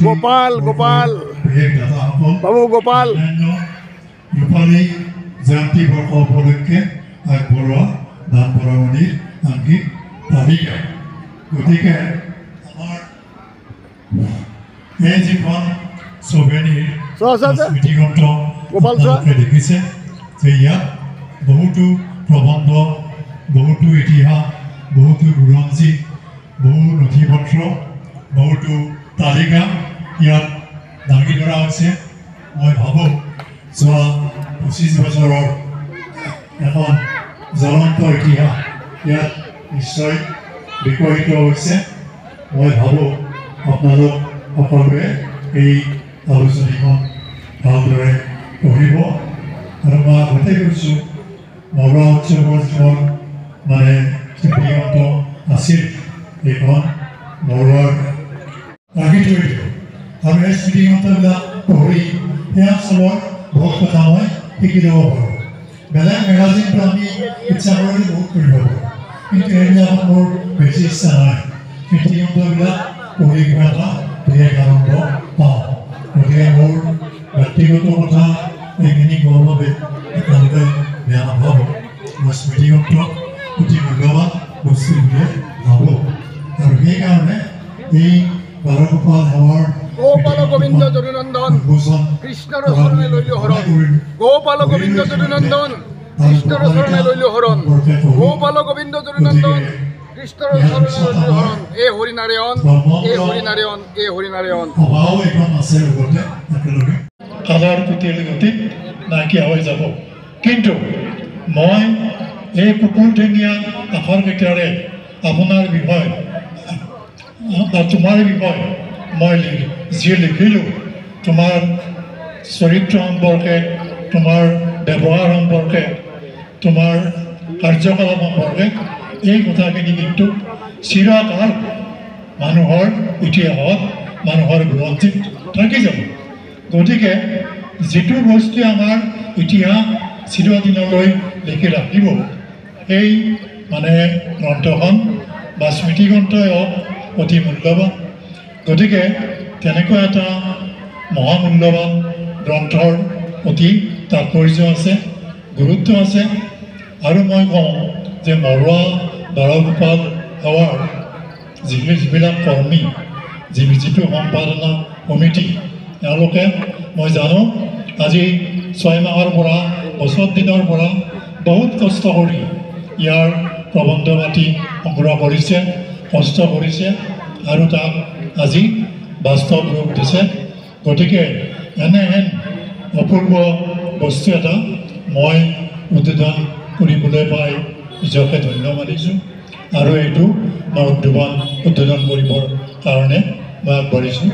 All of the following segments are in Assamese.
গোপাল গোপাল বাবু গোপাল ৰূপালী জয়ন্তী বৰ্ষ উপলক্ষে আগবঢ়োৱা দান বৰঙণিৰ আংশিক তালিকা। গতিকে আমাৰ এই যিখন ছবিৰ স্মৃতিগ্ৰন্থ আপোনালোকে দেখিছে যে ইয়াত বহুতো প্ৰবন্ধ, বহুতো ইতিহাস, বহুতো বুৰঞ্জী, বহু নথি পত্ৰ, বহুতো তালিকা ইয়াত দাঙি ধৰা হৈছে। মই ভাবোঁ যোৱা 25 বছৰৰ এখন জ্বলন্ত ইতিহাস ইয়াত নিশ্চয় বিকশিত হৈছে। মই ভাবোঁ আপোনালোক সকলোৱে এই আলোচনীখন ভালদৰে পঢ়িব। আৰু মই আগতে কৈছোঁ মৰুৱা উৎসৱৰ যিখন স্মৃতিগ্ৰন্থ আছিল এইখন মৰুৱাৰ ৰাখি থৈ দিব। আৰু এই স্মৃতিগ্ৰন্থবিলাক পঢ়ি সেই অঞ্চলৰ বহুত কথা মই শিকি ল'ব পাৰোঁ। বেলেগ মেগাজিনটো আমি ইচ্ছা কৰিলে বহুত কৰিব পাৰোঁ, কিন্তু এইবিলাকত মোৰ বেছি ইচ্ছা নাই। স্মৃতিগ্ৰন্থবিলাক পঢ়ি কিবা এটা বিশেষ আনন্দ পাওঁ। গতিকে মোৰ ব্যক্তিগত কথা এইখিনি কোৱাৰ বাবে আপোনালোকে বেয়া নাপাব। মই স্মৃতিগ্ৰন্থ অতি মূল্যৱান বস্তু বুলিয়ে ভাবোঁ। আৰু সেইকাৰণে এই বাৰগোপাল সেৱাৰ গোপাল গোবিন্দ যদুনন্দন কৃষ্ণৰ চৰণে লৈলো হৰণ, গোপাল গোবিন্দ যদুনন্দন কৃষ্ণৰ চৰণে লৈলো হৰণ, গোপাল গোবিন্দ যদুনন্দন কৃষ্ণৰ চৰণে লৈলো হৰণ। এই হৰিনাৰায়ণ, এই হৰিনাৰায়ণ, এই হৰিনাৰায়ণ। সভাও এখন আছে লগতে একেলগে কালৰ পুতিৰ গতিত নাইকিয়া হৈ যাব। কিন্তু মই এই কুকুৰ ঠেঙীয়া আখৰকেইটাৰে আপোনাৰ বিষয় বা তোমাৰ বিষয় মই যি লিখিলোঁ, তোমাৰ চৰিত্ৰ সম্পৰ্কে, তোমাৰ ব্যৱহাৰ সম্পৰ্কে, তোমাৰ কাৰ্যকলাপ সম্পৰ্কে, এই কথাখিনি কিন্তু চিৰকাল মানুহৰ ইতিহাসত, মানুহৰ বুৰঞ্জীত থাকি যাব। গতিকে যিটো বস্তুৱে আমাৰ ইতিহাস চিৰদিনলৈ লিখি ৰাখিব, সেই গ্ৰন্থখন বা স্মৃতিগ্ৰন্থই হওক অতি মূল্যৱান। গতিকে তেনেকুৱা এটা মহামূল্যৱান গ্ৰন্থৰ অতি তাৎপৰ্য আছে, গুৰুত্ব আছে। আৰু মই কওঁ যে মৰুৱা বাৰগোপাল সেৱাৰ যিবিলাক কৰ্মী, যিটো সম্পাদনা সমিতি, তেওঁলোকে মই জানো আজি 6 মাহৰ পৰা, বছৰ দিনৰ পৰা বহুত কষ্ট কৰি ইয়াৰ প্ৰবন্ধ পাতি সংগ্ৰহ কৰিছে, কষ্ট কৰিছে আৰু তাক আজি বাস্তৱ ৰূপ দিছে। গতিকে এনেহেন অপূৰ্ব বস্তু এটা মই উদ্বোধন কৰিবলৈ পাই নিজকে ধন্য মানিছোঁ। আৰু এইটো মই উদ্বোধন কৰিবৰ কাৰণে মই আগবাঢ়িছোঁ।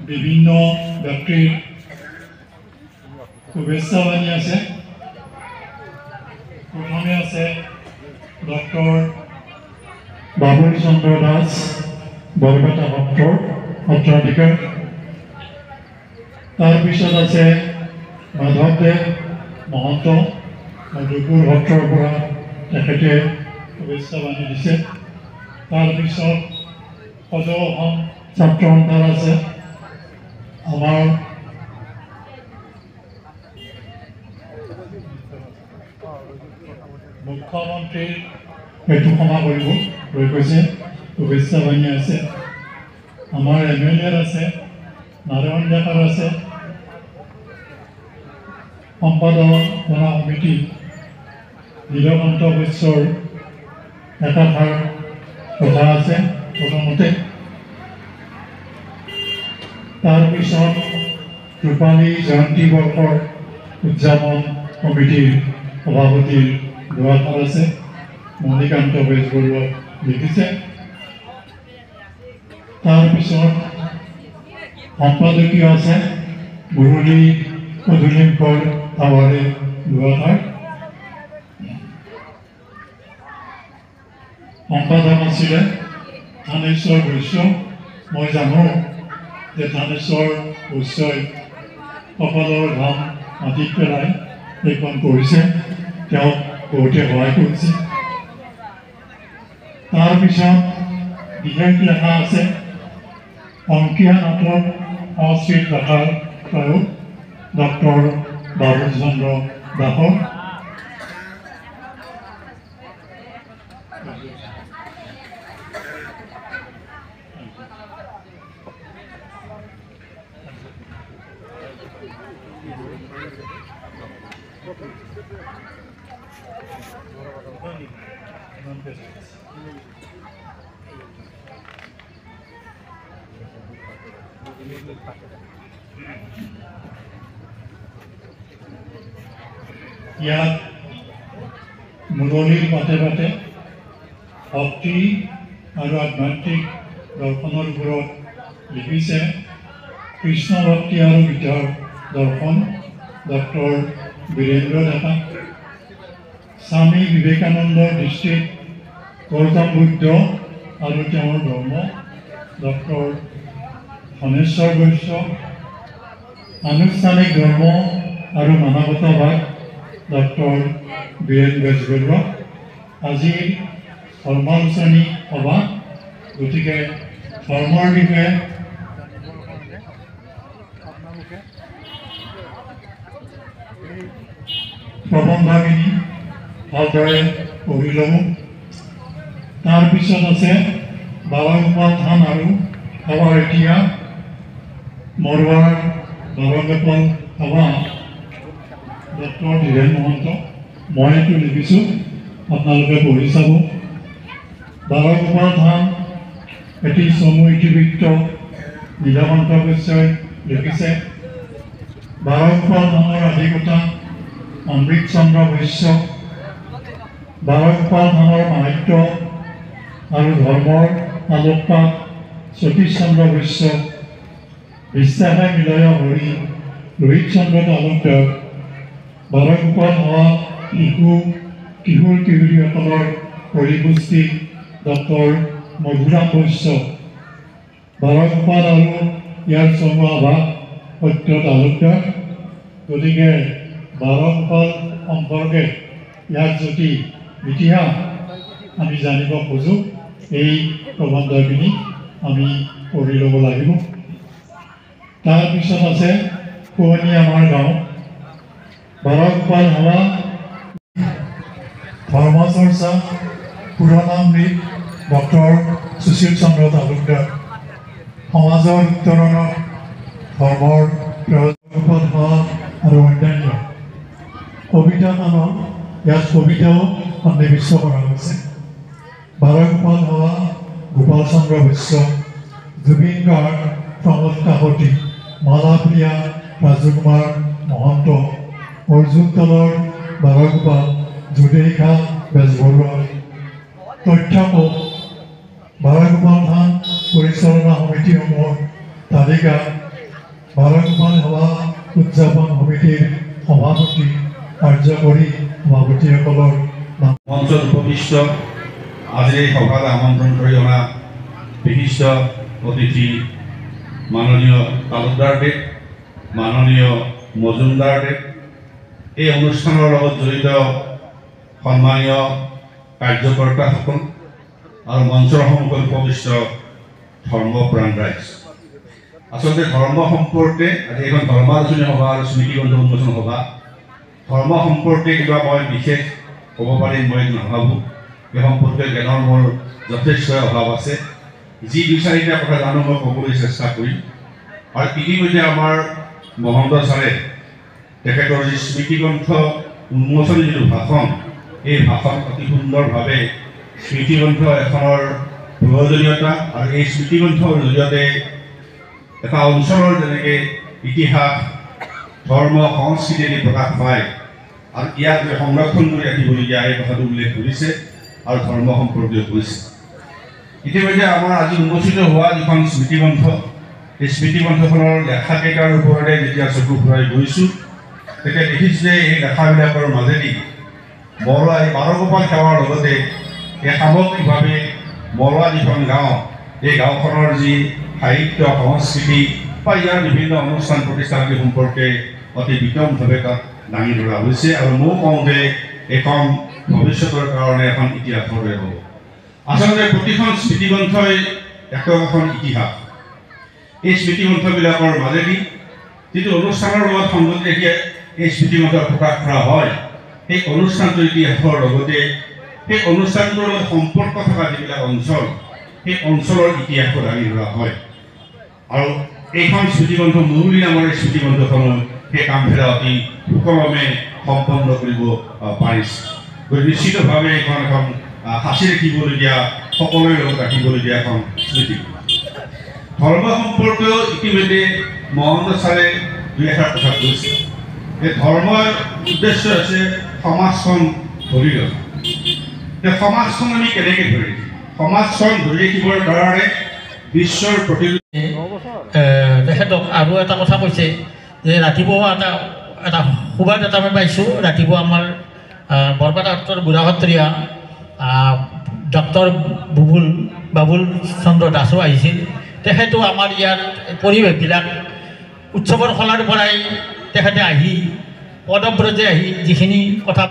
বিভিন্ন ব্যক্তিৰ শুভেচ্ছা বাণী আছে। প্ৰথমে আছে ডক্টৰ বাবুল চন্দ্ৰ দাস, বৰপেটা সত্ৰৰ সত্ৰাধিকাৰ। তাৰপিছত আছে মাধৱদেৱ মহন্ত, মধুপুৰ সত্ৰৰ পৰা তেখেতে শুভেচ্ছা বাণী দিছে। তাৰপিছত সদৌ অসম ছাত্ৰ সন্থাৰ আছে। আমাৰ মুখ্যমন্ত্ৰী সেইটো ক্ষমা কৰিব লৈ কৈছে, শুভেচ্ছা বাণী আছে। আমাৰ MLA আছে, নাৰায়ণ ডেকাৰ আছে, সম্পাদনা সমিতি নীলকান্ত বৈশ্যৰ একাষাৰ কথা আছে প্ৰথমতে। তাৰপিছত ৰূপালী জয়ন্তী বৰ্ষৰ উদযাপন কমিটিৰ সভাপতিৰ দুআষাৰ আছে, মণিকান্ত বেজবৰুৱাই লিখিছে। তাৰপিছত সম্পাদকীয় আছে, মুৰলী পদূলিকৰ আৱাৰে দুআষাৰ। সম্পাদক আছিলে থানেশ্বৰ বৈশ্য। মই জানো যে থানেশ্বৰ বৈশ্যই কপালৰ ঘাম মাটিত পেলাই এইখন কৰিছে। তেওঁক বহুতে সহায় কৰিছে। তাৰপিছত বিশেষ লেখা আছে অংকীয়া নাটক সংস্কৃত ভাষাৰ প্ৰয়োগ ডক্টৰ বাবুল চন্দ্ৰ দাসৰ। ইয়াত মুৰলীৰ পাতে পাতে ভক্তি আৰু আধ্যাত্মিক দৰ্শনৰ ওপৰত লিখিছে কৃষ্ণ ভক্তি আৰু গীতৰ দৰ্শন ডক্টৰ বীৰেন্দ্ৰ ডেকা। স্বামী বিবেকানন্দৰ দৃষ্টিত গৌতম বুদ্ধ আৰু তেওঁৰ ধৰ্ম ডক্টৰ ধনেশ্বৰ বৈশ্য। আনুষ্ঠানিক ধৰ্ম আৰু মানৱতাবাদ ডক্টৰ বীৰেন বেজবৰুৱা। আজিৰ ধৰ্মালোচনী সভা, গতিকে ধৰ্মৰ বিষয়ে প্ৰবন্ধখিনি ভালদৰে পঢ়ি ল'ব। তাৰপিছত আছে বাবাগোপাল থান আৰু সেৱাৰ ইতিহাস মৰুৱাৰ বাবাগোপাল সেৱা ডক্টৰ ধীৰেন মহন্ত। মই এইটো লিখিছোঁ, আপোনালোকে পঢ়ি চাব। বাবাগোপাল থান এটি চমু ইতিবৃত্ত নীলকণ্ঠ বৈশ্যই লিখিছে। বাবাগোপাল থানৰ আধিকতা অমৃত চন্দ্ৰ বৈশ্য। বাবাগোপাল থানৰ মাহাত্য আৰু ধৰ্মৰ আলোকপাত সতীশ চন্দ্ৰ বৈশ্য। বিশ্বাসে মিলয় হৰি ৰোহিত চন্দ্ৰ তালুকদাৰ। বাবাগোপাল সেৱা শিশু কিশোৰ কিশোৰীসকলৰ পৰিপুষ্টি ডক্টৰ মধুৰাম বৈশ্য। বাবাগোপাল আৰু ইয়াৰ চমু আভাস সত্য তালুকদাৰ। গতিকে বাবাগোপাল সম্পৰ্কে ইয়াৰ যদি ইতিহাস আমি জানিব খোজোঁ, এই প্ৰবন্ধখিনি আমি পঢ়ি ল'ব লাগিব। তাৰপিছত আছে শুৱনি আমাৰ গাঁও। বাবাগোপাল সেৱা ধৰ্মচৰ্চা পুৰণামৃত ডক্টৰ সুশীল চন্দ্ৰ তালুকদাৰ। সমাজৰ উত্তৰণত ধৰ্মৰ বাবাগোপাল সেৱা আৰু অন্যান্য কবিতা কানত ইয়াত কবিতাও সন্নিৱিষ্ট কৰা হৈছে। বাবাগোপাল সেৱা গোপাল চন্দ্ৰ বৈশ্য। জুবিন গাৰ্গ প্ৰমোদ কাকতি। মালাপ্ৰিয়া ৰাজকুমাৰ মহন্ত। অৰ্জুন তলৰ বাবাগোপাল জুদেইখা বেজবৰুৱা। তথ্য কোষ বাবাগোপাল থান পৰিচালনা সমিতিসমূহৰ তালিকা বাবাগোপাল সেৱা উদযাপন সমিতিৰ সভাপতি কাৰ্যকৰী সভাপতিসকলৰ নাম। মঞ্চত উপবিষ্ট আজিৰ এই সভালৈ আমন্ত্ৰণ কৰি অনা বিশিষ্ট অতিথি মাননীয় তালুকদাৰদেৱ, মাননীয় মজুমদাৰদেৱ, এই অনুষ্ঠানৰ লগত জড়িত সন্মানীয় কাৰ্যকৰ্তাসকল আৰু মঞ্চৰ সন্মুখত উপবিষ্ট ধৰ্মপ্ৰাণ ৰাইজ। আচলতে ধৰ্ম সম্পৰ্কে আজি এখন ধৰ্মালোচনী সভা আৰু স্মৃতিগ্ৰন্থ উন্মোচন সভা। ধৰ্ম সম্পৰ্কে কিবা মই বিশেষ ক'ব পাৰিম মই নাভাবোঁ। এই সম্পৰ্কে জ্ঞানৰ মোৰ যথেষ্ট অভাৱ আছে। যি দুই চাৰিটা কথা জানো মই ক'বলৈ চেষ্টা কৰিম। আৰু ইতিমধ্যে আমাৰ মহন্ত ছাৰে তেখেতৰ যি স্মৃতিগ্ৰন্থ উন্মোচনী যিটো ভাষণ, এই ভাষণ অতি সুন্দৰভাৱে স্মৃতিগ্ৰন্থ এখনৰ প্ৰয়োজনীয়তা আৰু এই স্মৃতিগ্ৰন্থৰ জৰিয়তে এটা অঞ্চলৰ যেনেকৈ ইতিহাস ধৰ্ম সংস্কৃতি প্ৰকাশ পায় আৰু ইয়াক সংৰক্ষণ কৰি ৰাখিবলগীয়া এই কথাটো উল্লেখ কৰিছে আৰু ধৰ্ম সম্পৰ্কীয় কৰিছে। ইতিমধ্যে আমাৰ আজি উন্মোচিত হোৱা যিখন স্মৃতিগ্ৰন্থ, এই স্মৃতিগ্ৰন্থখনৰ লেখাকেইটাৰ ওপৰতে যেতিয়া চকু ফুৰাই গৈছোঁ, তেতিয়া দেখিছোঁ যে এই লেখাবিলাকৰ মাজেদি মৰুৱা এই বাৰগোপাল সেৱাৰ লগতে এই সামগ্ৰিকভাৱে মৰুৱা যিখন গাঁও, এই গাঁওখনৰ যি সাহিত্য সংস্কৃতি বা ইয়াৰ বিভিন্ন অনুষ্ঠান প্ৰতিষ্ঠান আদি সম্পৰ্কে অতি বিতংভাৱে তাত দাঙি ধৰা হৈছে। আৰু মই কওঁ যে এইখন ভৱিষ্যতৰ কাৰণে এখন ইতিহাসৰ দৰে হ'ব। আচলতে প্ৰতিখন স্মৃতিগ্ৰন্থই এখন ইতিহাস। এই স্মৃতিগ্ৰন্থবিলাকৰ মাজেদি যিটো অনুষ্ঠানৰ লগত সংগতি ৰাখি এই স্মৃতিগ্ৰন্থ প্ৰকাশ কৰা হয়, সেই অনুষ্ঠানটোৰ ইতিহাসৰ লগতে সেই অনুষ্ঠানটোৰ লগত সম্পৰ্ক থকা যিবিলাক অঞ্চল, সেই অঞ্চলৰ ইতিহাসো দাঙি ধৰা হয়। আৰু এইখন স্মৃতিগ্ৰন্থ মুৰুলী নামৰ এই স্মৃতিগ্ৰন্থখনো সেই কামবিলাক অতি সুকলমে সম্পন্ন কৰিব পাৰিছে। গতিকে নিশ্চিতভাৱে এইখন এখন সাঁচি ৰাখিবলগীয়া, সকলোৰে লগত ৰাখিবলগীয়া এখন স্মৃতি। ধৰ্ম সম্পৰ্কেও ইতিমধ্যে মহন্ত ছাৰে দুই এষাৰ কথা কৈছে। এই ধৰ্মৰ উদ্দেশ্য হৈছে সমাজখন ধৰি ৰখা। সমাজখন আমি কেনেকৈ ধৰি ৰাখিম? সমাজখন ধৰি ৰাখিবৰ কাৰণে বিশ্বৰ প্ৰতিটো তেখেতক আৰু এটা কথা কৈছে যে ৰাতিপুৱা এটা সুবাদ এটা আমি পাইছোঁ। ৰাতিপুৱা আমাৰ বৰপেটা সত্ৰৰ বুঢ়া সত্ৰীয়া ডক্টৰ বাবুল চন্দ্ৰ দাসো আহিছিল। তেখেতো আমাৰ ইয়াৰ পৰিৱেশবিলাক উৎসৱৰ খলাৰ পৰাই তেখেতে আহি পদব্ৰজে আহি যিখিনি কথা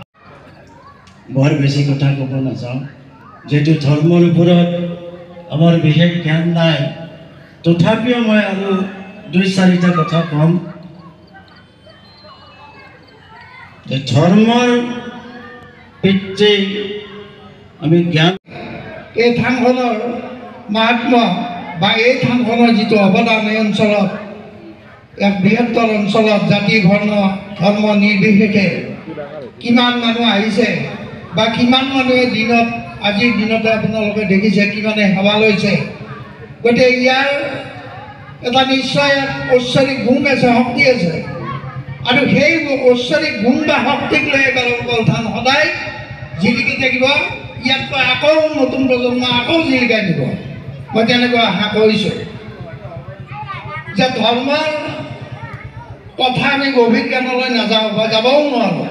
বৰ বেছি কথা ক'ব নাযাওঁ, যিহেতু ধৰ্মৰ ওপৰত আমাৰ বিশেষ জ্ঞান নাই। তথাপিও মই আৰু 2-4টা কথা ক'ম। যে ধৰ্মৰ পিতৃ আমি জ্ঞান, এই থানখনৰ মাহাত্ম্য বা এই থানখনৰ যিটো অৱদান এই অঞ্চলত, এক বৃহত্তৰ অঞ্চলত জাতি ধৰ্ম নিৰ্বিশেষে কিমান মানুহ আহিছে বা কিমান মানুহে দিনত, আজিৰ দিনতে আপোনালোকে দেখিছে কিমানে সেৱা লৈছে। গতিকে ইয়াৰ এটা নিশ্চয় ঐশ্বৰিক গুণ আছে, শক্তি আছে। আৰু সেই ঐশ্বৰিক গুণ বা শক্তিক লৈ বাৰংকল থান সদায় জিলিকি থাকিব। ইয়াতকৈ আকৌ নতুন প্ৰজন্ম আকৌ জিলিকাই দিব। মই তেনেকৈ আশা কৰিছোঁ যে ধৰ্মৰ কথা আমি গভীৰ জ্ঞানলৈ নাযাওঁ বা যাবও নোৱাৰোঁ,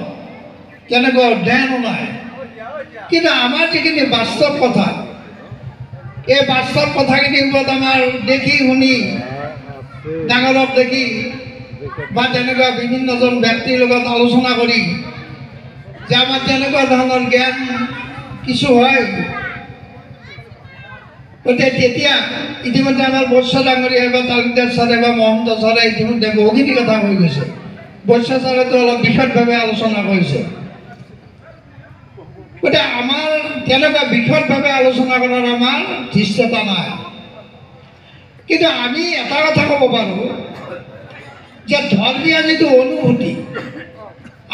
তেনেকুৱা অধ্যয়নো নাই। কিন্তু আমাৰ যিখিনি বাস্তৱ কথা, এই বাস্তৱ কথাখিনিৰ ওপৰত আমাৰ দেখি শুনি, ডাঙৰক দেখি বা তেনেকুৱা বিভিন্নজন ব্যক্তিৰ লগত আলোচনা কৰি যে আমাৰ তেনেকুৱা ধৰণৰ জ্ঞান কিছু হয়। গতিকে তেতিয়া ইতিমধ্যে আমাৰ বৈশ্য ডাঙৰীয়া বা তালুকদাৰ ছাৰে বা মহন্ত ছাৰে ইতিমধ্যে বহুখিনি কথা হৈ গৈছে। বৈশ্য ছাৰেতো অলপ বিশদভাৱে আলোচনা কৰিছে। গতিকে আমাৰ তেনেকুৱা বিশদভাৱে আলোচনা কৰাৰ আমাৰ ধৃষ্টতা নাই। কিন্তু আমি এটা কথা ক'ব পাৰোঁ যে ধৰ্মীয় যিটো অনুভূতি,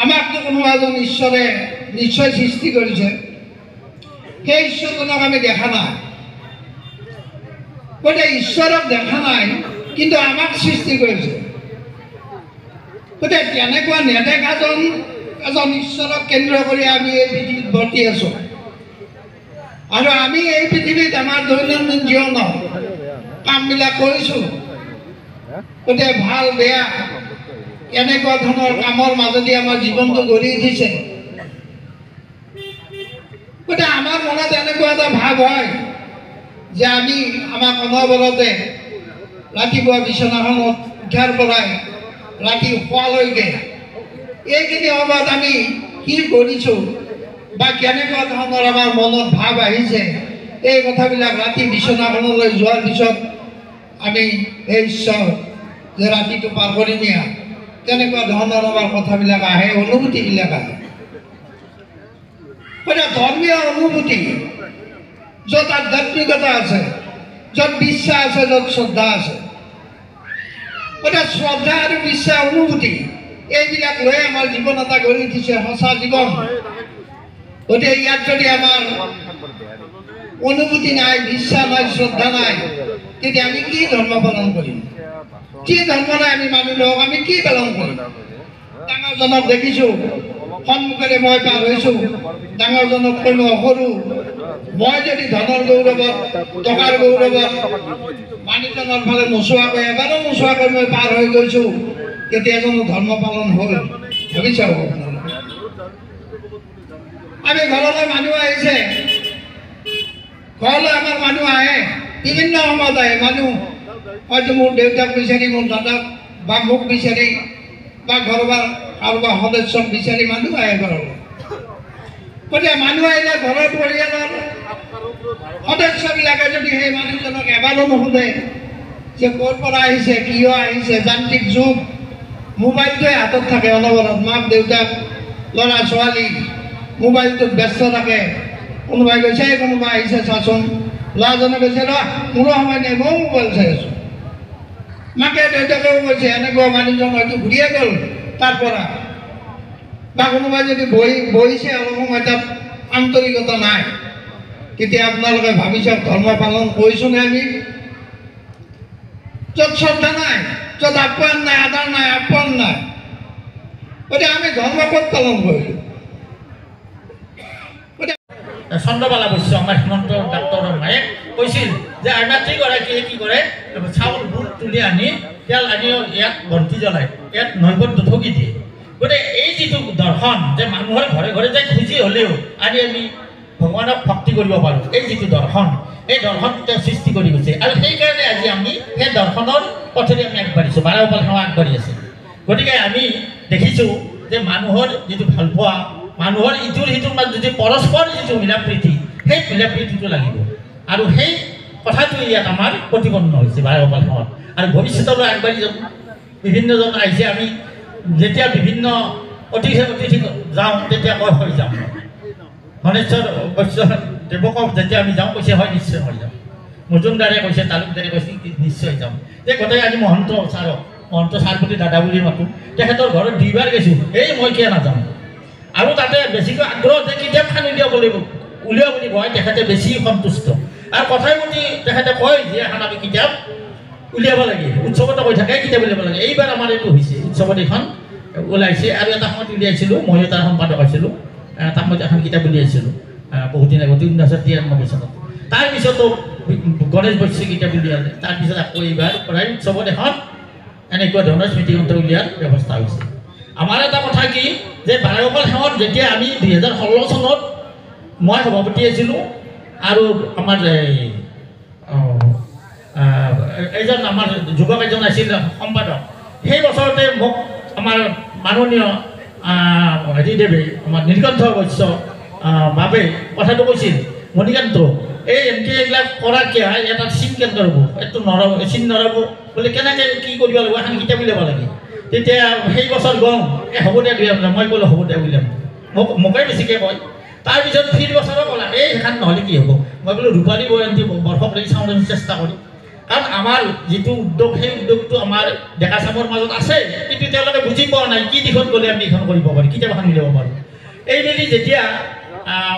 আমাকতো কোনোবা এজন ঈশ্বৰে নিশ্চয় সৃষ্টি কৰিছে। সেই ঈশ্বৰজনক আমি দেখা নাই। গতিকে ঈশ্বৰক দেখা নাই, কিন্তু আমাক সৃষ্টি কৰিছে। গতিকে তেনেকুৱা নেদেখাজন এজন ঈশ্বৰক কেন্দ্ৰ কৰি আমি এই পৃথিৱীত বৰ্তি আছোঁ। আৰু আমি এই পৃথিৱীত আমাৰ দৈনন্দিন জীৱনত কামবিলাক কৰিছোঁ। গতিকে ভাল বেয়া এনেকুৱা ধৰণৰ কামৰ মাজেদি আমাৰ জীৱনটো গঢ়ি উঠিছে। গতিকে আমাৰ মনত এনেকুৱা এটা ভাৱ হয় যে আমি আমাক অনবৰতে ৰাতিপুৱা বিচনাখনত উঠাৰ পৰাই ৰাতি শোৱালৈকে এইখিনি সময়ত আমি কি কৰিছোঁ বা কেনেকুৱা ধৰণৰ আমাৰ মনত ভাৱ আহিছে, এই কথাবিলাক ৰাতি বিচনাখনলৈ যোৱাৰ পিছত আমি এই ঈশ্বৰ যে ৰাতিটো পাৰ কৰি নিয়া, তেনেকুৱা ধৰণৰ আমাৰ কথাবিলাক আহে, অনুভূতিবিলাক আহে। গতিকে ধৰ্মীয় অনুভূতি, য'ত আধ্যাত্মিকতা আছে, য'ত বিশ্বাস আছে, য'ত শ্ৰদ্ধা আছে। গতিকে শ্ৰদ্ধা আৰু বিশ্বাস, অনুভূতি এইবিলাক লৈ আমাৰ জীৱন এটা গঢ়ি উঠিছে, সঁচা জীৱন। গতিকে ইয়াত যদি আমাৰ অনুভূতি নাই, বিশ্বাস নাই, শ্ৰদ্ধা নাই, তেতিয়া আমি কি ধৰ্ম পালন কৰিম? কি ধৰ্ম নাই আমি মানুহ লওক, আমি কি পালন কৰিম? ডাঙৰজনক দেখিছোঁ, সন্মুখেৰে মই পাৰ হৈছোঁ, ডাঙৰজনতকৈ মই সৰু। মই যদি ধনৰ গৌৰৱত, টকাৰ গৌৰৱত মানুহজনৰ ফালে নোচোৱাকৈ, এবাৰো নোচোৱাকৈ মই পাৰ হৈ গৈছোঁ, তেতিয়া জানো ধৰ্ম পালন হ'ল? ভাবি চাওক আপোনালোকে। আমি ঘৰলৈ মানুহ আহিছে, ঘৰলৈ আমাৰ মানুহ আহে, বিভিন্ন সময়ত আহে মানুহ। হয়তো মোৰ দেউতাক বিচাৰি, মোৰ দাদাক বা মোক বিচাৰি বা ঘৰৰ কাৰোবাৰ সদস্যক বিচাৰি মানুহ আহে ঘৰলৈ। গতিকে মানুহ আহিলে ঘৰৰ পৰিয়ালৰ সদস্যবিলাকে যদি সেই মানুহজনক এবাৰো নুসুধে যে ক'ৰ পৰা আহিছে, কিয় আহিছে, যান্ত্ৰিক যুগ, মোবাইলটোৱে হাতত থাকে অনবৰত, মাক দেউতাক ল'ৰা ছোৱালী মোবাইলটোত ব্যস্ত থাকে। কোনোবাই কৈছে কোনোবা আহিছে চাচোন, ল'ৰাজনে কৈছে ৰ মোৰো সময় নাই, ময়ো মোবাইল চাই আছোঁ। মাকে দেউতাকেও কৈছে এনেকুৱা মানুহজন হয়তো ঘূৰিয়ে গ'ল তাৰ পৰা, বা কোনোবাই যদি বহিছে অলপ সময় তাত আন্তৰিকতা নাই, তেতিয়া আপোনালোকে ভাবি চাওক ধৰ্ম পালন কৰিছোঁনে আমি? য'ত শ্ৰদ্ধা নাই, য'ত আপ্যায়ন নাই, আদৰ নাই, আপন নাই, গতিকে আমি ধৰ্ম ক'ত পালন কৰিলোঁ? চন্দ্ৰবালা বৈশ্য আমাৰ হিমন্ত ডাক্তৰৰ মায়ে কৈছিল যে আৰ্ণাত্ৰীগৰাকীয়ে কি কৰে, চাউল বুট তুলি আনি তেল আনি ইয়াত বন্তি জ্বলায়, ইয়াত নৈবদ্য ঠগি দিয়ে। গতিকে এই যিটো দৰ্শন যে মানুহৰ ঘৰে ঘৰে যাই খুজি হ'লেও আজি আমি ভগৱানক ভক্তি কৰিব পাৰোঁ, এই যিটো দৰ্শন, এই দৰ্শন তেওঁ সৃষ্টি কৰি গৈছে। আৰু সেইকাৰণে আজি আমি সেই দৰ্শনৰ পথেৰে আমি আগবাঢ়িছোঁ, বাৰগোপাল সেৱা আগবাঢ়ি আছে। গতিকে আমি দেখিছোঁ যে মানুহৰ যিটো ভালপোৱা, মানুহৰ ইটোৰ সিটোৰ মাজত যদি পৰস্পৰ যিটো মিলা প্ৰীতি, সেই মিলা প্ৰীতিটো লাগিব। আৰু সেই কথাটো ইয়াত আমাৰ প্ৰতিপন্ন হৈছে বাৰগোপাল সেৱাত। আৰু ভৱিষ্যতলৈ আগবাঢ়ি যাব। বিভিন্নজন আহিছে, আমি যেতিয়া বিভিন্ন অতিথি যাওঁ তেতিয়া কয় হৈ যাম। ধনেশ্বৰ বৈশ্য দেৱকক যেতিয়া আমি যাওঁ কৈছে হয় নিশ্চয় হৈ যাম। মজুমদাৰে কৈছে, তালুকদাৰে কৈছে নিশ্চয় যাম। যে গোটেই আজি মহন্ত ছাৰ বুলি দাদা বুলি মাতোঁ। তেখেতৰ ঘৰত 2বাৰ গৈছোঁ, এই মই কিয় নাযাম। আৰু তাতে বেছিকৈ আগ্ৰহ যে কিতাপ খান উলিয়াব লাগিব, উলিয়াব বুলি কয় তেখেতে বেছি সন্তুষ্ট। আৰু কথাই প্ৰতি তেখেতে কয় যে এখন আমি কিতাপ উলিয়াব লাগে, উৎসৱতে কৈ থাকে কিতাপ উলিয়াব লাগে। এইবাৰ আমাৰ এইটো হৈছে, উৎসৱত এইখন ওলাইছে। আৰু এটা সময়ত উলিয়াইছিলোঁ, ময়ো তাৰ সম্পাদক আছিলোঁ, তাক মই এখন কিতাপ উলিয়াইছিলোঁ বহুত দিন আগতে 1993 চনত। তাৰপিছতো গণেশ বৈশ্যই কিতাপ উলিয়ালে। তাৰপিছত আকৌ এইবাৰ প্ৰায় উৎসৱত এখন এনেকুৱা ধৰণৰ স্মৃতিগ্ৰন্থ উলিওৱাৰ ব্যৱস্থা হৈছে। আমাৰ এটা কথা কি যে বাৰগোপাল সেৱাত যেতিয়া আমি 2016 চনত মই সভাপতি আছিলোঁ আৰু আমাৰ এইজন আমাৰ যুৱক এজন আছিল সম্পাদক, সেই বছৰতে মোক আমাৰ মাননীয় হেৰিদেৱে, আমাৰ নীলকণ্ঠ বৈশ্য বাবে কথাটো কৈছিল, মণিকান্ত এই এনেকৈ এইবিলাক কৰা কিয় হয়, এটা চিন কেনেকৈ ৰ'ব, এইটো নৰব, চিন নৰব বোলে, কেনেকৈ কি কৰিব লাগিব, এখন কিতাপ উলিয়াব লাগে। তেতিয়া সেই বছৰ গ'ল, হ'ব দে উলিয়াম, মই ক'লোঁ হ'ব দে উলিয়াম, মোকে বেছিকৈ কয়। তাৰপিছত ফিৰ বছৰো ক'লা এই সেইখন নহ'লে কি হ'ব, মই বোলো ৰূপালী জয়ন্তী বৰ্ষক লাগি চাওঁ চেষ্টা কৰিম। কাৰণ আমাৰ যিটো উদ্যোগ, সেই উদ্যোগটো আমাৰ ডেকা চামৰ মাজত আছে, কিন্তু তেওঁলোকে বুজি পোৱা নাই কি দিশত গ'লে আমি এইখন কৰিব পাৰোঁ, কিতাপ এখন উলিয়াব পাৰোঁ। এইবেলি যেতিয়া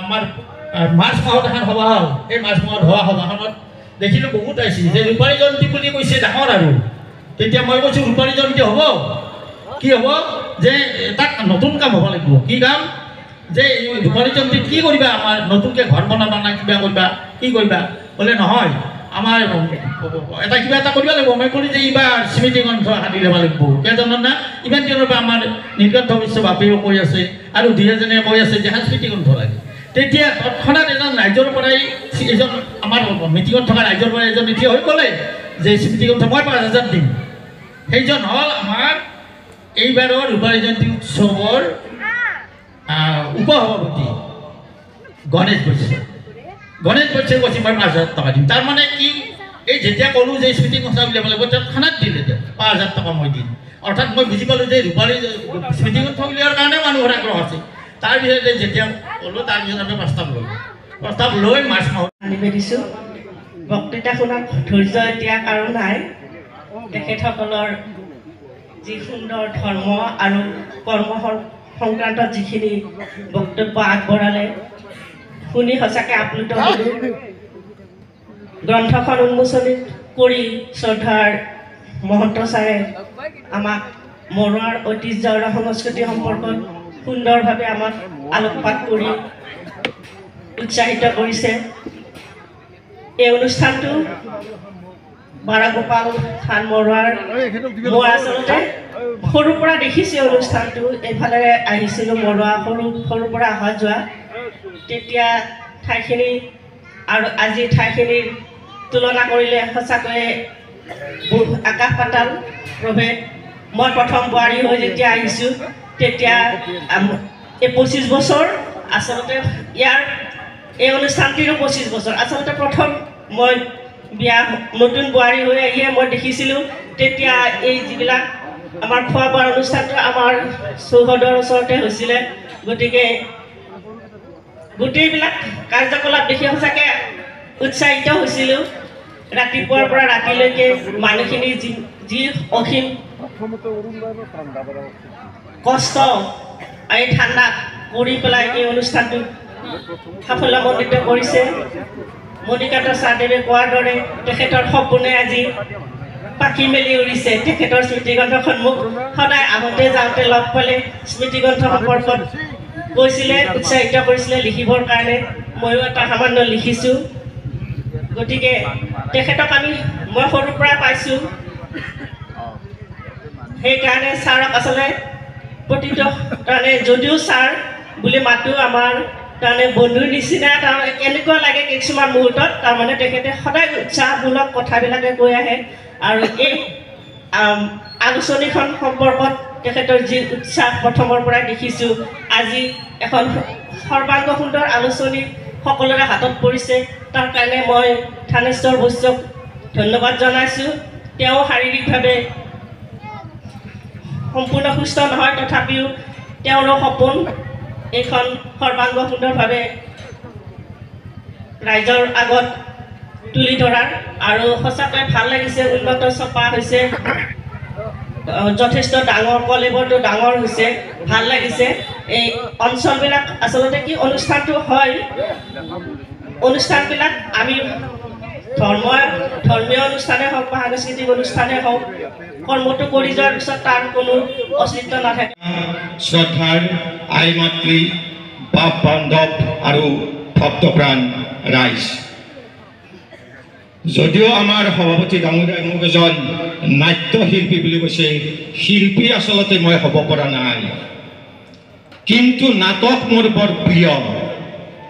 আমাৰ মাৰ্চ মাহত এখন সভা হ'ল, এই মাৰ্চ মাহত হোৱা সভাখনত দেখিলোঁ বহুত আহিছিল যে ৰূপালী জয়ন্তী বুলি কৈছে ডাঙৰ। আৰু তেতিয়া মই কৈছোঁ ৰূপালী জয়ন্তী হ'ব, কি হ'ব যে তাক নতুন কাম হ'ব লাগিব। কি কাম? যে ৰূপালী জয়ন্তীত কি কৰিবা, আমাৰ নতুনকৈ ঘৰ বনাবা না কিবা কৰিবা, কি কৰিবা? বোলে নহয়, আমাৰ এটা কিবা এটা কৰিব লাগিব। মই ক'লোঁ যে এইবাৰ স্মৃতিগ্ৰন্থ আনি ল'ব লাগিব। কিয় জানো না, ইমান দিনৰ পৰা আমাৰ নীলকণ্ঠ বৈশ্য বাপেও কৈ আছে আৰু দুই এজনে কৈ আছে যে স্মৃতিগ্ৰন্থ লাগে। তেতিয়া তৎক্ষণাৎ এজন ৰাইজৰ পৰাই, এজন আমাৰ মিটিঙত থকা ৰাইজৰ পৰাই এজন এতিয়া হৈ ক'লে যে স্মৃতিগ্ৰন্থ মই 5,000 দিম। সেইজন হ'ল আমাৰ এইবাৰৰ ৰূপালী জয়ন্তী উৎসৱৰ উপসভাপতি গণেশ বৈশ্য। গণেশ বৈশ্যই কৈছে মই 5,000 টকা দিম। তাৰমানে কি, এই যেতিয়া ক'লোঁ যে স্মৃতিগ্ৰন্থ উলিয়াব লাগিব, তেওঁ খানাত দিলে, তেওঁ 5,000 টকা মই দিম। অৰ্থাৎ মই বুজি পালোঁ যে ৰূপালী স্মৃতিগ্ৰন্থ উলিওৱাৰ কাৰণে মানুহৰ আগ্ৰহ আছে। তাৰপিছতে যেতিয়া ক'লোঁ, তাৰপিছত আমি প্ৰস্তাৱ লৈ মাৰ্চ মাহত আনিব দিছোঁ। বক্তৃতা শুনাৰ ধৈৰ্য এতিয়া কাৰো নাই। তেখেতসকলৰ যি সুন্দৰ ধৰ্ম আৰু কৰ্ম সংক্ৰান্তত যিখিনি বক্তব্য আগবঢ়ালে শুনি সঁচাকৈ আপ্লুত হ'লোঁ। গ্ৰন্থখন উন্মোচনী কৰি শ্ৰদ্ধাৰ মহন্ত ছাৰে আমাক মৰুৱাৰ ঐতিহ্য আৰু সংস্কৃতি সম্পৰ্কত সুন্দৰভাৱে আমাক আলোকপাত কৰি উৎসাহিত কৰিছে। এই অনুষ্ঠানটো বাৰগোপাল থান মৰুৱাৰ, মই আচলতে সৰুৰ পৰা দেখিছোঁ অনুষ্ঠানটো, এইফালে আহিছিলোঁ মৰুৱা, সৰুৰ পৰা অহা যোৱা। তেতিয়া ঠাইখিনি আৰু আজিৰ ঠাইখিনিৰ তুলনা কৰিলে সঁচাকৈয়ে আকাশ পাতাল প্ৰভেদ। মই প্ৰথম বোৱাৰী হৈ যেতিয়া আহিছোঁ তেতিয়া এই 25 বছৰ আচলতে ইয়াৰ এই অনুষ্ঠানটিৰো 25 বছৰ আচলতে প্ৰথম মই বিয়া নতুন বোৱাৰী হৈ আহিয়ে মই দেখিছিলোঁ তেতিয়া এই যিবিলাক আমাৰ খোৱা বোৱাৰ অনুষ্ঠানটো আমাৰ চৌহদৰ ওচৰতে হৈছিলে গতিকে গোটেইবিলাক কাৰ্যকলাপ দেখি সঁচাকৈ উৎসাহিত হৈছিলোঁ ৰাতিপুৱাৰ পৰা ৰাতিলৈকে মানুহখিনি যি অসীম কষ্ট এই ঠাণ্ডাত কৰি পেলাই এই অনুষ্ঠানটো সাফল্যমণ্ডিত কৰিছে মণিকান্ত ছাৰদেৱে কোৱাৰ দৰে তেখেতৰ সপোনে আজি পাখি মেলি উৰিছে তেখেতৰ স্মৃতিগ্ৰন্থখন মোক সদায় আহোঁতে যাওঁতে লগ পালে স্মৃতিগ্ৰন্থ সম্পৰ্কত কৈছিলে উৎসাহিত কৰিছিলে লিখিবৰ কাৰণে ময়ো এটা সামান্য লিখিছোঁ গতিকে তেখেতক মই সৰুৰ পৰা পাইছোঁ সেইকাৰণে ছাৰক আচলতে প্ৰতিটো তাৰমানে যদিও ছাৰ বুলি মাতো আমাৰ তাৰমানে বন্ধুৰ নিচিনা তাৰমানে কেনেকুৱা লাগে কিছুমান মুহূৰ্তত তাৰমানে তেখেতে সদায় উৎসাহমূলক কথাবিলাকে কৈ আহে আৰু এই আলোচনীখন সম্পৰ্কত তেখেতৰ যি উৎসাহ প্ৰথমৰ পৰাই দেখিছোঁ আজি এখন সৰ্বাংগ সুন্দৰ আলোচনী সকলোৰে হাতত পৰিছে তাৰ কাৰণে মই থানেশ্বৰ বৈশ্যক ধন্যবাদ জনাইছোঁ তেওঁ শাৰীৰিকভাৱে সম্পূৰ্ণ সুস্থ নহয় তথাপিও তেওঁৰো সপোন এইখন সৰ্বাংগ সুন্দৰভাৱে ৰাইজৰ আগত তুলি ধৰাৰ আৰু সঁচাকৈ ভাল লাগিছে উন্নত ছপা হৈছে যথেষ্ট ডাঙৰ কলেবৰটো ডাঙৰ হৈছে ভাল লাগিছে এই অঞ্চলবিলাক আচলতে কি অনুষ্ঠানটো হয় অনুষ্ঠানবিলাক আমি ধৰ্মীয় অনুষ্ঠানেই হওক বা সাংস্কৃতিক অনুষ্ঠানেই হওক কৰ্মটো কৰি যোৱাৰ পিছত তাৰ কোনো অস্তিত্ব নাথাকে শ্ৰদ্ধাৰ আই মাতৃ বাপ বান্ধৱ আৰু ভক্তপ্ৰাণ ৰাইজ যদিও আমাৰ সভাপতি ডাঙৰীয়াই মোক এজন নাট্যশিল্পী বুলি কৈছে শিল্পী আচলতে মই হ'ব পৰা নাই কিন্তু নাটক মোৰ বৰ প্ৰিয়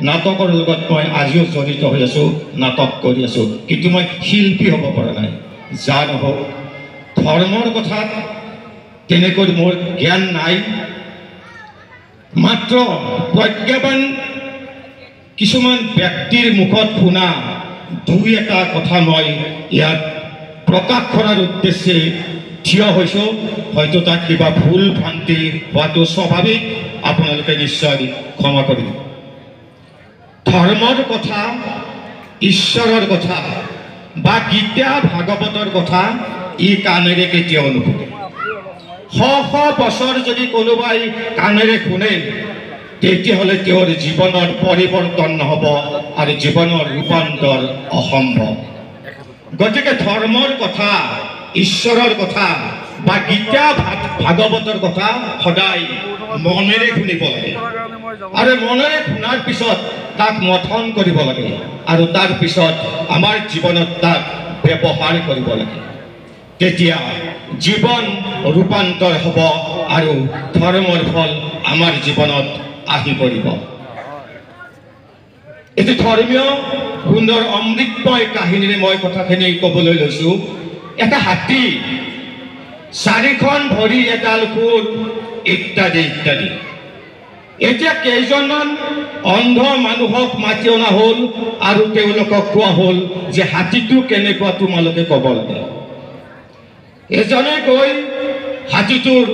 নাটকৰ লগত মই আজিও জড়িত হৈ আছোঁ নাটক কৰি আছোঁ কিন্তু মই শিল্পী হ'ব পৰা নাই যা নহওক ধৰ্মৰ কথাত তেনেকৈ মোৰ জ্ঞান নাই মাত্ৰ প্ৰজ্ঞাৱান কিছুমান ব্যক্তিৰ মুখত শুনা দুই এটা কথা মই ইয়াত প্ৰকাশ কৰাৰ উদ্দেশ্যে থিয় হৈছোঁ হয়তো তাত কিবা ভুল ভ্ৰান্তি হোৱাটো স্বাভাৱিক আপোনালোকে নিশ্চয় ক্ষমা কৰিব ধৰ্মৰ কথা ঈশ্বৰৰ কথা বা গীতা ভাগৱতৰ কথা ই কাণেৰে কেতিয়াও নুশুনে শ বছৰ যদি কোনোবাই কাণেৰে শুনে তেতিয়াহ'লে তেওঁৰ জীৱনৰ পৰিৱৰ্তন নহ'ব আৰু জীৱনৰ ৰূপান্তৰ অসম্ভৱ গতিকে ধৰ্মৰ কথা ঈশ্বৰৰ কথা বা গীতা ভাগৱতৰ কথা সদায় মনেৰে শুনিব লাগে আৰু মনেৰে শুনাৰ পিছত তাক মথন কৰিব লাগে আৰু তাৰ পিছত আমাৰ জীৱনত তাক ব্যৱহাৰ কৰিব লাগে তেতিয়া জীৱন ৰূপান্তৰ হ'ব আৰু ধৰ্মৰ ফল আমাৰ জীৱনত আহি পৰিব এটি ধৰ্মীয় সুন্দৰ অমৃতময় কাহিনীৰে মই কথাখিনি ক'বলৈ লৈছোঁ এটা হাতী চাৰিখন ভৰি এডাল খুৰ ইত্যাদি ইত্যাদি এতিয়া কেইজনমান অন্ধ মানুহক মাতি অনা হ'ল আৰু তেওঁলোকক কোৱা হ'ল যে হাতীটো কেনেকুৱা তোমালোকে ক'ব লাগে এজনে গৈ হাতীটোৰ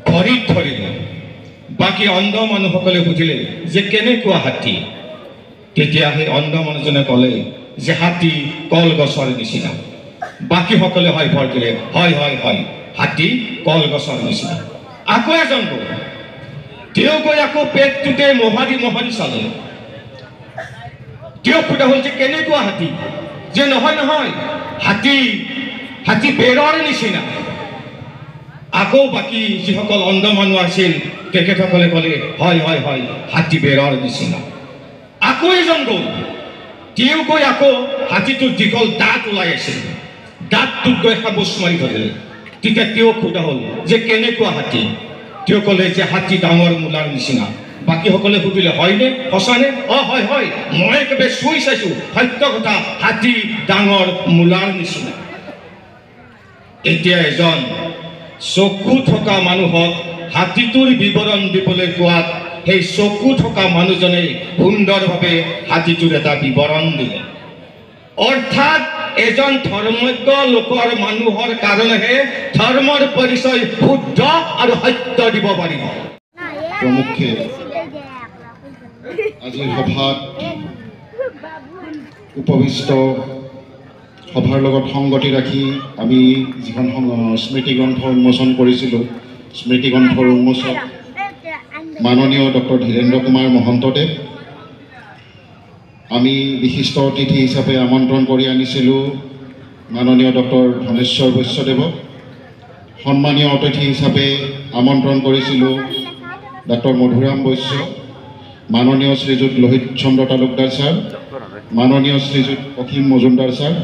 ভৰিত ধৰিলে বাকী অন্ধ মানুহসকলে সুধিলে যে কেনেকুৱা হাতী তেতিয়া সেই অন্ধ মানুহজনে ক'লে যে হাতী কলগছৰ নিচিনা বাকীসকলে হয় ভৰ দিলে হয় হয় হয় হাতী কলগছৰ নিচিনা আকৌ এজন গ'ল তেওঁ গৈ আকৌ পেটটোতে মোহাৰি চালে তেওঁ সোধা হ'ল যে কেনেকুৱা হাতী যে নহয় নহয় হাতী বেৰৰ নিচিনা আকৌ বাকী যিসকল অন্ধ মানুহ আছিল তেখেতসকলে ক'লে হয় হয় হয় হাতী বেৰৰ নিচিনা আকৌ এজন গ'ল তেওঁ গৈ আকৌ হাতীটোৰ দীঘল দাঁত ওলাই আছিল দাঁতটোত গৈ সাবুচ মাৰি ধৰিলে তেতিয়া তেওঁ সোধা হ'ল যে কেনেকুৱা হাতী তেওঁ ক'লে যে হাতী ডাঙৰ মূলাৰ নিচিনা বাকীসকলে সুধিলে হয়নে সঁচানে অঁ হয় হয় মই একেবাৰে চুই চাইছোঁ সত্য কথা হাতী ডাঙৰ মূলাৰ নিচিনা এতিয়া এজন চকু থকা মানুহক হাতীটোৰ বিৱৰণ দিবলৈ কোৱাত সেই চকু থকা মানুহজনে সুন্দৰভাৱে হাতীটোৰ এটা বিৱৰণ দিলে। অৰ্থাৎ এজন ধৰ্মজ্ঞ লোকৰ মানুহৰ কাৰণেহে ধৰ্মৰ পৰিচয় শুদ্ধ আৰু সত্য দিব পাৰিব। প্ৰমুখ্যে আজিৰ সভাত উপবিষ্ট সভাৰ লগত সংগতি ৰাখি আমি যিখন স্মৃতিগ্ৰন্থ উন্মোচন কৰিছিলোঁ, স্মৃতিগ্ৰন্থৰ উন্মোচক মাননীয় ডক্টৰ ধীৰেন্দ্ৰ কুমাৰ মহন্তদেৱ, আমি বিশিষ্ট অতিথি হিচাপে আমন্ত্ৰণ কৰি আনিছিলোঁ মাননীয় ডক্টৰ ধনেশ্বৰ বৈশ্যদেৱক, সন্মানীয় অতিথি হিচাপে আমন্ত্ৰণ কৰিছিলোঁ ডক্টৰ মধুৰাম বৈশ্য, মাননীয় শ্ৰীযুত লোহিত চন্দ্ৰ তালুকদাৰ ছাৰ, মাননীয় শ্ৰীযুত অসীম মজুমদাৰ ছাৰ,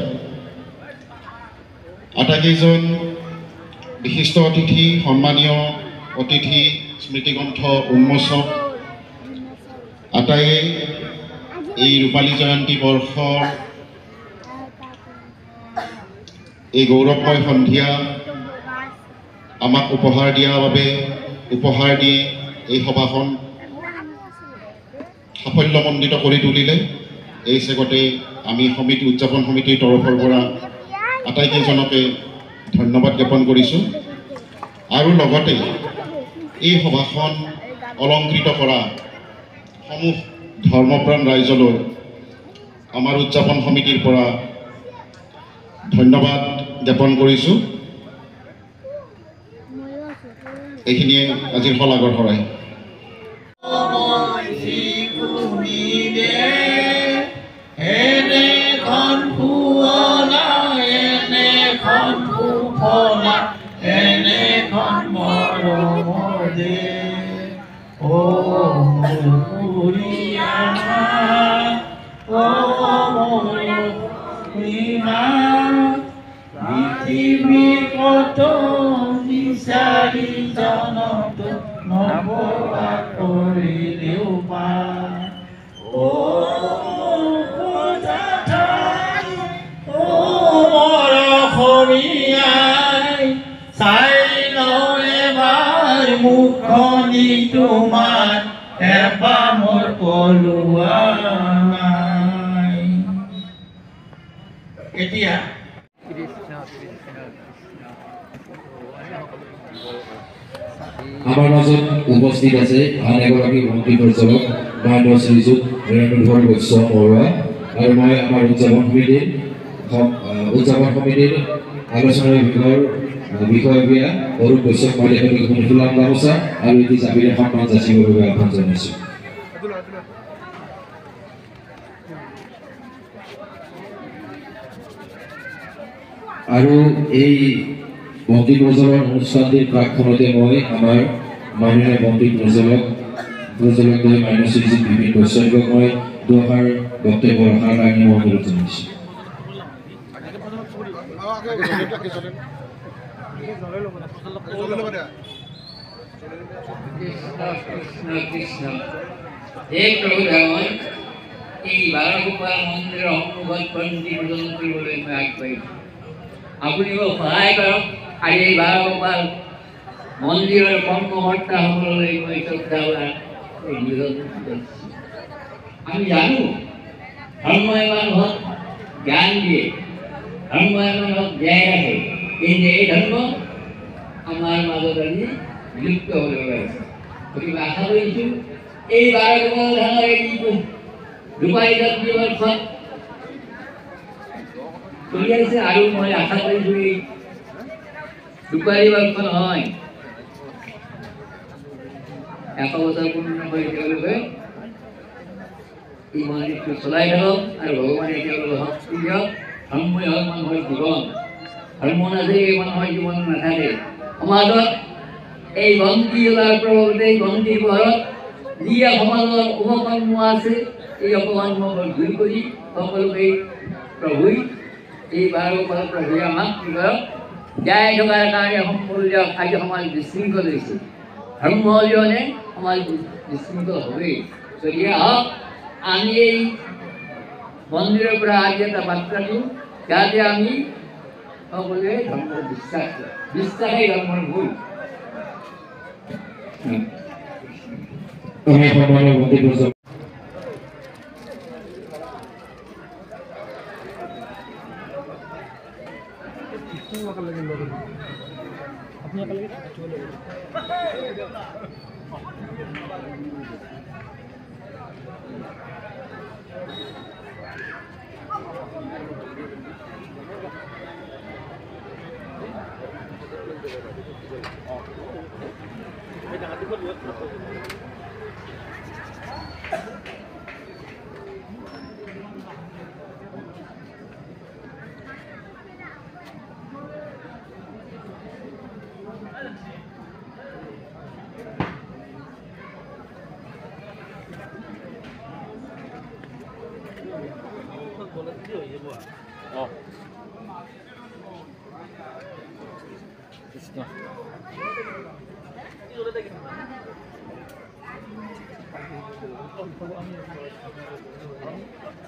আটাইকেইজন বিশিষ্ট অতিথি, সন্মানীয় অতিথি, স্মৃতিগ্ৰন্থ উন্মোচক আটাইয়ে এই ৰূপালী জয়ন্তী বৰ্ষৰ এই গৌৰৱময় সন্ধিয়া আমাক উপহাৰ দিয়াৰ বাবে উপহাৰ দি এই সভাখন সাফল্যমণ্ডিত কৰি তুলিলে। এই চেগতে আমি সমিতি উদযাপন সমিতিৰ তৰফৰ পৰা আটাইকেইজনকে ধন্যবাদ জ্ঞাপন কৰিছোঁ। আৰু লগতে এই সভাখন অলংকৃত কৰা সমূহ ধৰ্মপ্ৰাণ ৰাইজলৈ আমাৰ উদযাপন সমিতিৰ পৰা ধন্যবাদ জ্ঞাপন কৰিছোঁ। এইখিনিয়ে আজিৰ শলাগৰ শৰাই। পৃথিৱী কত বিচাৰি জনত নবৰা কৰিলেও পায়। চাই লওঁ এবাৰ মুখনি তোমাৰ, এবাৰ মোৰ পলোৱা নাই। এতিয়া আমাৰ মাজত উপস্থিত আছে আন এগৰাকী মন্ত্ৰী পৰিচালক মাননীয় শ্ৰীযুত ধীৰেন্দ্ৰ বৈশ্য বৰুৱা, আৰু মই আমাৰ উদযাপন সমিতিৰ আলোচনাৰ বিষয়ববীয়া অৰুণ বৈশ্যক মই তেখেতলোক ফুলাম গামোচা আৰু এটি জাপিৰে সন্মান যাচিবৰ বাবে আহ্বান জনাইছোঁ। আৰু এই মন্ত্ৰী প্ৰজলৰ অনুষ্ঠানটিৰ প্ৰাকখনতে মই আমাৰ মাননীয় মন্ত্ৰী প্ৰজলক মাননীয় শ্ৰীযুত বিপিন বৈশ্যক মই দুআষাৰ বক্তব্য ৰখাৰ কাৰণে মই অনুৰোধ জনাইছোঁ। কৃষ্ণ হে প্ৰভু দেৱন, এই বাৰগোপাল মন্দিৰৰ সন্মুখত বন্তি প্ৰদান কৰিবলৈ মই আগবাঢ়িছোঁ। আপুনি মোক সহায় কৰক আৰু এই বাৰগোপাল মন্দিৰৰ কৰ্মকৰ্তাসকললৈ মই শ্ৰদ্ধা আমি জানো ধৰ্মই মানুহক জ্ঞান দিয়ে, ধৰ্মই মানুহক জীয়াই ৰাখে, কিন্তু এই ধৰ্ম আমাৰ মাজত আজি বিলুপ্ত হ'বলৈ ওলাইছে। গতিকে আশা কৰিছোঁ এই বাৰগোপাল ধানৰ এই ৰূপালী জয়ন্তী বৰ্ষত চলি আছে, আৰু মই আশা কৰিছোঁ এই ৰূপালী বৰ্ষ নহয় 100 বছৰ পূৰ্ণ কৰি তেওঁলোকে এই মন্দিৰটো চলাই থাকক, আৰু ভগৱানে তেওঁলোকক শক্তি দিয়ক। ধৰ্মই হওক মানুহৰ জীৱন, ধৰ্ম নাথাকিলে মানুহৰ জীৱন নাথাকে। সমাজত এই বন্তি জ্বলাৰ প্ৰভাৱতে এই বন্তিৰ পোহৰত যি সমাজৰ উপকৰ্ম আছে, এই অপকৰ্মবোৰ দূৰ কৰি সকলোকে প্ৰভুই এই বাৰগোপাল প্ৰভুৱে আমাক কি কৰক জীয়াই থকাৰ কাৰণে সম্পূৰ্ণ আজি সমাজ বিশৃংখল হৈছে। ধৰ্ম অবিহনে সমাজ বিশৃংখল হ'বেই। গতিকে আহক আমি এই মন্দিৰৰ পৰা আজি এটা বাৰ্তা দিওঁ, যাতে আমি সকলোৱে ধৰ্মৰ বিশ্বাসেই ধৰ্মৰ মূল। আমি সন্মানীয় বন্দিত প্ৰজলক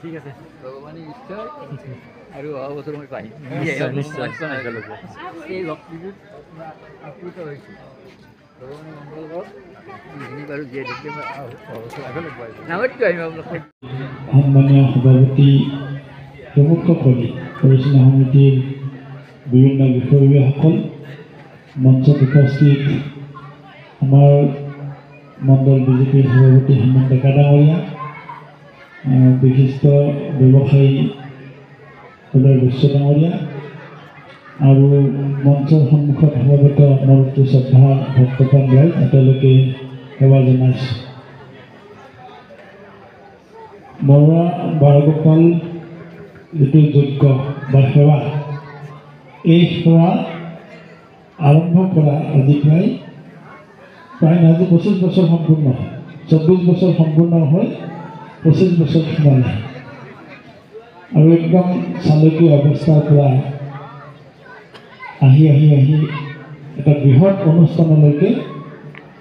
ঠিক আছে ভগৱানে নিশ্চয় আৰু অহা বছৰ মই পাই নিশ্চয় এই লক্ষ্মীটোত আপ্লুত হৈছোঁ ভগৱানে মংগল কৰক যিখিনি বাৰু জীয়াই থাকিলে মই নামতটো আহিম আপোনালোক সন্মানীয় সভাপতি প্ৰমুখসকলে পৰিচালনা সমিতিৰ বিভিন্ন বিষয়ববীয়াসকল মঞ্চত উপস্থিত আমাৰ মণ্ডল বিজেপিৰ সভাপতি হেমন্ত ডেকা ডাঙৰীয়া বিশিষ্ট ব্যৱসায়ী উদয় বৈশ্য ডাঙৰীয়া আৰু মঞ্চৰ সন্মুখত সমবেত মোৰ অতি শ্ৰদ্ধা ভক্তপ্ৰাণ ৰাইজ এতিয়ালৈকে সেৱা জনাইছোঁ। বৰুৱা বাৰগোপাল যিটো যজ্ঞ বা সেৱা এই সেৱা আৰম্ভ কৰা আজি প্ৰায় আজি 25 বছৰ সম্পূৰ্ণ হয় 24 বছৰ সম্পূৰ্ণ হৈ 25 বছৰ সোমালে আৰু একদম চালকীয় অৱস্থাৰ পৰা আহি এটা বৃহৎ অনুষ্ঠানলৈকে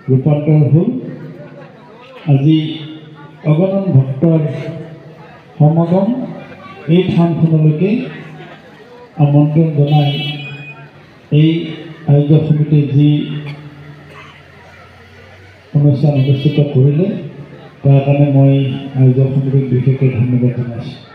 ৰূপান্তৰ হ'ল। আজি অগণন ভক্তৰ সমাগম এই থানখনলৈকে আমন্ত্ৰণ জনাই এই আয়োজক সমিতিয়ে যি অনুষ্ঠান অনুষ্ঠিত কৰিলে তাৰ কাৰণে মই আয়োজক সমিতিক বিশেষকৈ ধন্যবাদ জনাইছোঁ।